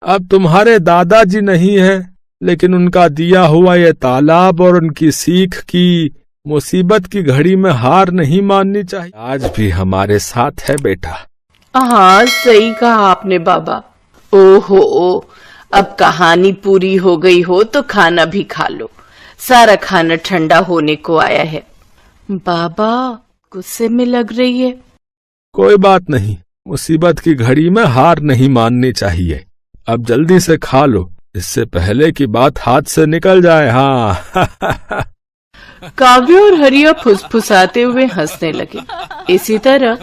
अब तुम्हारे दादाजी नहीं है, लेकिन उनका दिया हुआ ये तालाब और उनकी सीख की मुसीबत की घड़ी में हार नहीं माननी चाहिए। आज भी हमारे साथ है बेटा। हाँ, सही कहा आपने बाबा। ओहो, अब कहानी पूरी हो गई हो तो खाना भी खा लो, सारा खाना ठंडा होने को आया है। बाबा गुस्से में लग रही है। कोई बात नहीं, मुसीबत की घड़ी में हार नहीं माननी चाहिए। अब जल्दी से खा लो, इससे पहले की बात हाथ से निकल जाए। हाँ। काव्य और हरिया फुसफुसाते हुए हंसने लगे। इसी तरह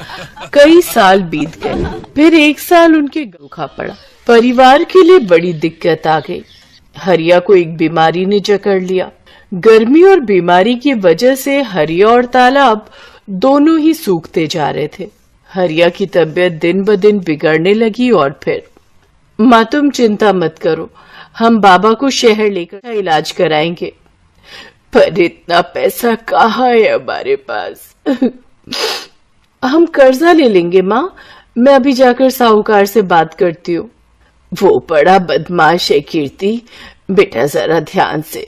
कई साल बीत गए। फिर एक साल उनके सूखा पड़ा। परिवार के लिए बड़ी दिक्कत आ गई। हरिया को एक बीमारी ने जकड़ लिया। गर्मी और बीमारी की वजह से हरिया और तालाब दोनों ही सूखते जा रहे थे। हरिया की तबीयत दिन ब दिन बिगड़ने लगी और फिर माँ तुम चिंता मत करो, हम बाबा को शहर लेकर इलाज कराएंगे, पर इतना पैसा कहाँ है हमारे पास। हम कर्जा ले लेंगे माँ, मैं अभी जाकर साहूकार से बात करती हूँ। वो बड़ा बदमाश है कीर्ति, बेटा जरा ध्यान से।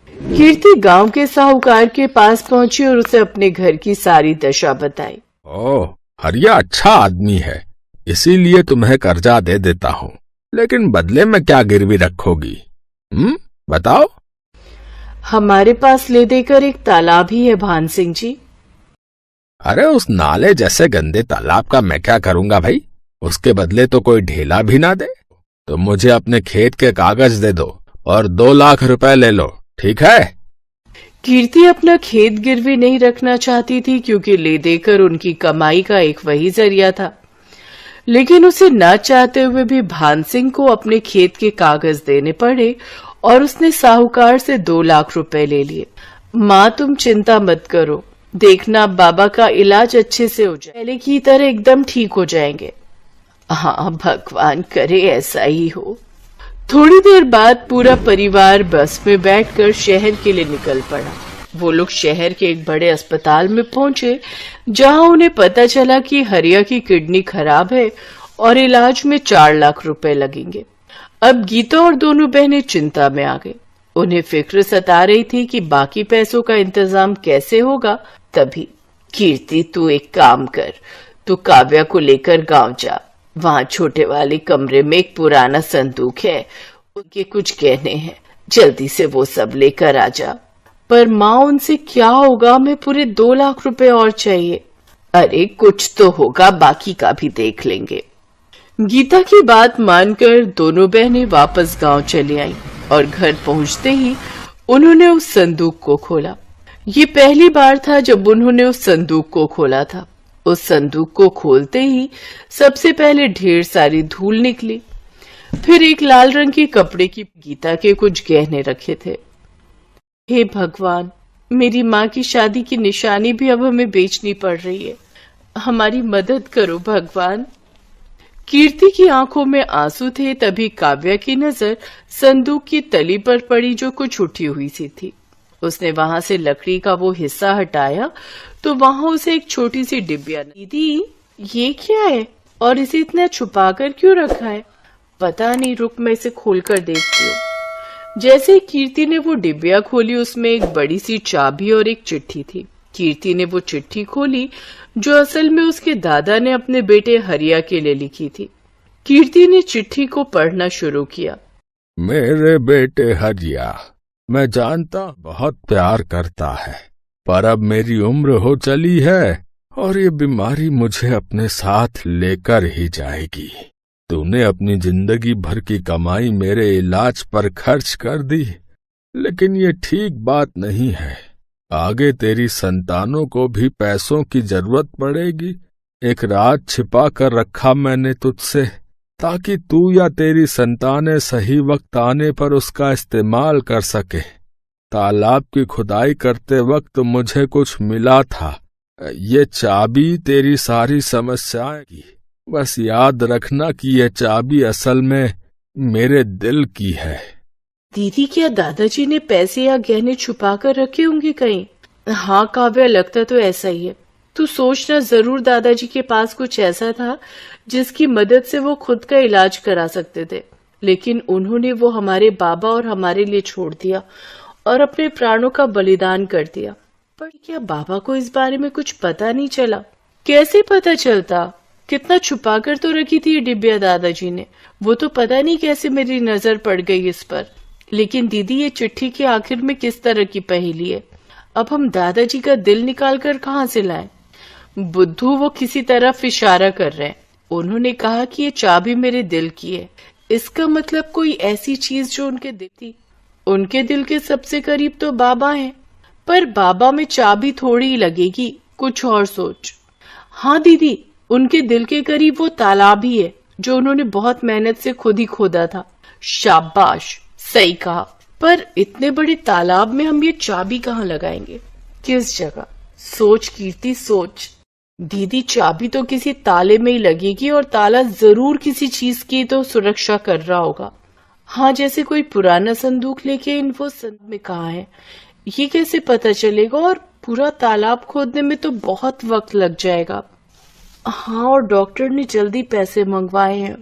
कीर्ति गांव के साहूकार के पास पहुंची और उसे अपने घर की सारी दशा बताई। ओह, हरिया अच्छा आदमी है, इसीलिए तुम्हें कर्जा दे देता हूँ, लेकिन बदले में क्या गिरवी रखोगी? बताओ। हमारे पास ले देकर एक तालाब ही है भान सिंह जी। अरे उस नाले जैसे गंदे तालाब का मैं क्या करूंगा भाई? उसके बदले तो कोई ढेला भी ना दे। तो मुझे अपने खेत के कागज दे दो और 2 लाख रुपए ले लो, ठीक है? कीर्ति अपना खेत गिरवी नहीं रखना चाहती थी, क्योंकि ले देकर उनकी कमाई का एक वही जरिया था। लेकिन उसे न चाहते हुए भी भान सिंह को अपने खेत के कागज देने पड़े और उसने साहूकार से 2 लाख रुपए ले लिए। माँ तुम चिंता मत करो, देखना बाबा का इलाज अच्छे से हो जाए, पहले की तरह एकदम ठीक हो जाएंगे। हाँ भगवान करे ऐसा ही हो। थोड़ी देर बाद पूरा परिवार बस में बैठकर शहर के लिए निकल पड़ा। वो लोग शहर के एक बड़े अस्पताल में पहुंचे, जहां उन्हें पता चला कि हरिया की किडनी खराब है और इलाज में 4 लाख रुपए लगेंगे। अब गीता और दोनों बहनें चिंता में आ गई। उन्हें फिक्र सता रही थी कि बाकी पैसों का इंतजाम कैसे होगा। तभी कीर्ति तू एक काम कर, तू काव्या को लेकर गांव जा। वहां छोटे वाले कमरे में एक पुराना संदूक है, उनके कुछ गहने हैं, जल्दी से वो सब लेकर आ जा। पर माँ उनसे क्या होगा, हमें पूरे 2 लाख रुपए और चाहिए। अरे कुछ तो होगा, बाकी का भी देख लेंगे। गीता की बात मानकर दोनों बहनें वापस गांव चली आईं और घर पहुंचते ही उन्होंने उस संदूक को खोला। ये पहली बार था जब उन्होंने उस संदूक को खोला था। उस संदूक को खोलते ही सबसे पहले ढेर सारी धूल निकली। फिर एक लाल रंग के कपड़े की गीता के कुछ गहने रखे थे। हे भगवान, मेरी माँ की शादी की निशानी भी अब हमें बेचनी पड़ रही है, हमारी मदद करो भगवान। कीर्ति की आंखों में आंसू थे। तभी काव्या की नजर संदूक की तली पर पड़ी, जो कुछ उठी हुई सी थी। उसने वहां से लकड़ी का वो हिस्सा हटाया तो वहां उसे एक छोटी सी डिबिया। दीदी ये क्या है और इसे इतना छुपा कर क्यों रखा है? पता नहीं, रुक मैं इसे खोलकर देखती हूँ। जैसे कीर्ति ने वो डिबिया खोली, उसमें एक बड़ी सी चाबी और एक चिट्ठी थी। कीर्ति ने वो चिट्ठी खोली, जो असल में उसके दादा ने अपने बेटे हरिया के लिए लिखी थी। कीर्ति ने चिट्ठी को पढ़ना शुरू किया। मेरे बेटे हरिया, मैं जानता बहुत प्यार करता है, पर अब मेरी उम्र हो चली है और ये बीमारी मुझे अपने साथ लेकर ही जाएगी। तूने अपनी जिंदगी भर की कमाई मेरे इलाज पर खर्च कर दी, लेकिन ये ठीक बात नहीं है। आगे तेरी संतानों को भी पैसों की जरूरत पड़ेगी। एक राज छिपा कर रखा मैंने तुझसे, ताकि तू या तेरी संतानें सही वक्त आने पर उसका इस्तेमाल कर सके। तालाब की खुदाई करते वक्त मुझे कुछ मिला था, ये चाबी तेरी सारी समस्याएं की। बस याद रखना कि ये चाबी असल में मेरे दिल की है। दीदी क्या दादाजी ने पैसे या गहने छुपा कर रखे होंगे कहीं? हाँ काव्या, लगता तो ऐसा ही है। तू सोचना, जरूर दादाजी के पास कुछ ऐसा था जिसकी मदद से वो खुद का इलाज करा सकते थे, लेकिन उन्होंने वो हमारे बाबा और हमारे लिए छोड़ दिया और अपने प्राणों का बलिदान कर दिया। पर क्या बाबा को इस बारे में कुछ पता नहीं चला? कैसे पता चलता? कितना छुपा कर तो रखी थी ये डिबिया दादाजी ने। वो तो पता नहीं कैसे मेरी नजर पड़ गई इस पर। लेकिन दीदी, ये चिट्ठी के आखिर में किस तरह की पहेली है? अब हम दादाजी का दिल निकाल कर कहाँ से लाएं? बुद्धू वो किसी तरफ इशारा कर रहे हैं। उन्होंने कहा कि ये चाबी मेरे दिल की है। इसका मतलब कोई ऐसी चीज जो उनके दिल थी। उनके दिल के सबसे करीब तो बाबा हैं, पर बाबा में चाबी थोड़ी ही लगेगी। कुछ और सोच। हाँ दीदी, उनके दिल के करीब वो तालाब ही है जो उन्होंने बहुत मेहनत से खुद ही खोदा था। शाबाश, सही कहा। पर इतने बड़े तालाब में हम ये चाबी कहाँ लगाएंगे? किस जगह? सोच कीर्ति, सोच। दीदी, चाबी तो किसी ताले में ही लगेगी और ताला जरूर किसी चीज की तो सुरक्षा कर रहा होगा। हाँ, जैसे कोई पुराना संदूक लेके वो संदूक में कहाँ है ये कैसे पता चलेगा? और पूरा तालाब खोदने में तो बहुत वक्त लग जाएगा। हाँ, और डॉक्टर ने जल्दी पैसे मंगवाए हैं।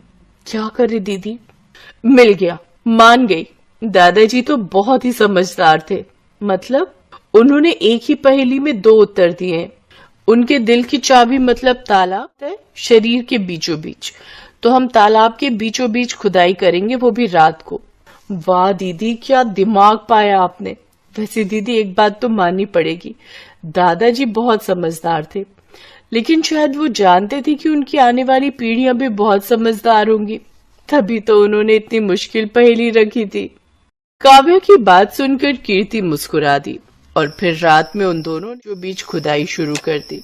क्या करे दीदी? मिल गया, मान गई। दादाजी तो बहुत ही समझदार थे। मतलब उन्होंने एक ही पहेली में 2 उत्तर दिए हैं। उनके दिल की चाबी मतलब तालाब है शरीर के बीचों बीच, तो हम तालाब के बीचों बीच खुदाई करेंगे, वो भी रात को। वाह दीदी, क्या दिमाग पाया आपने। वैसे दीदी, एक बात तो माननी पड़ेगी, दादाजी बहुत समझदार थे, लेकिन शायद वो जानते थे कि उनकी आने वाली पीढ़ियां भी बहुत समझदार होंगी, तभी तो उन्होंने इतनी मुश्किल पहेली रखी थी। काव्या की बात सुनकर कीर्ति मुस्कुरा दी और फिर रात में उन दोनों ने बीच खुदाई शुरू कर दी।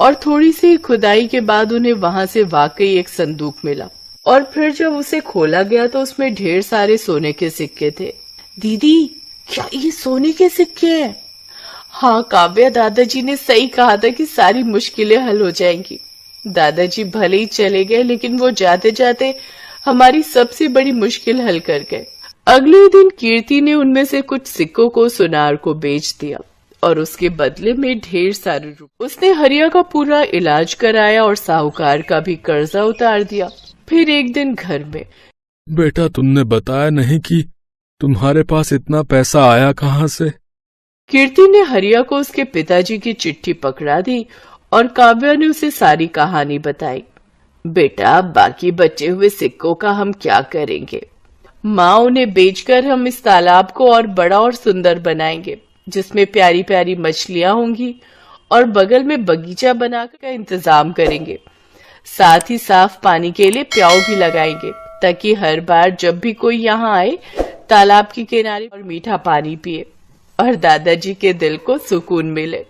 और थोड़ी सी खुदाई के बाद उन्हें वहां से वाकई एक संदूक मिला। और फिर जब उसे खोला गया तो उसमें ढेर सारे सोने के सिक्के थे। दीदी, क्या ये सोने के सिक्के हैं? हाँ काव्या, दादाजी ने सही कहा था कि सारी मुश्किलें हल हो जाएंगी। दादाजी भले ही चले गए, लेकिन वो जाते जाते हमारी सबसे बड़ी मुश्किल हल कर गए। अगले दिन कीर्ति ने उनमें से कुछ सिक्कों को सुनार को बेच दिया और उसके बदले में ढेर सारे रुपए। उसने हरिया का पूरा इलाज कराया और साहूकार का भी कर्जा उतार दिया। फिर एक दिन घर में, बेटा, तुमने बताया नहीं कि तुम्हारे पास इतना पैसा आया कहाँ से? कीर्ति ने हरिया को उसके पिताजी की चिट्ठी पकड़ा दी और काव्या ने उसे सारी कहानी बताई। बेटा, बाकी बचे हुए सिक्कों का हम क्या करेंगे? माँ, उन्हें बेचकर हम इस तालाब को और बड़ा और सुंदर बनाएंगे, जिसमें प्यारी प्यारी मछलियां होंगी और बगल में बगीचा बनाकर का इंतजाम करेंगे। साथ ही साफ पानी के लिए प्याऊ भी लगाएंगे, ताकि हर बार जब भी कोई यहाँ आए तालाब के किनारे और मीठा पानी पिए और दादाजी के दिल को सुकून मिले।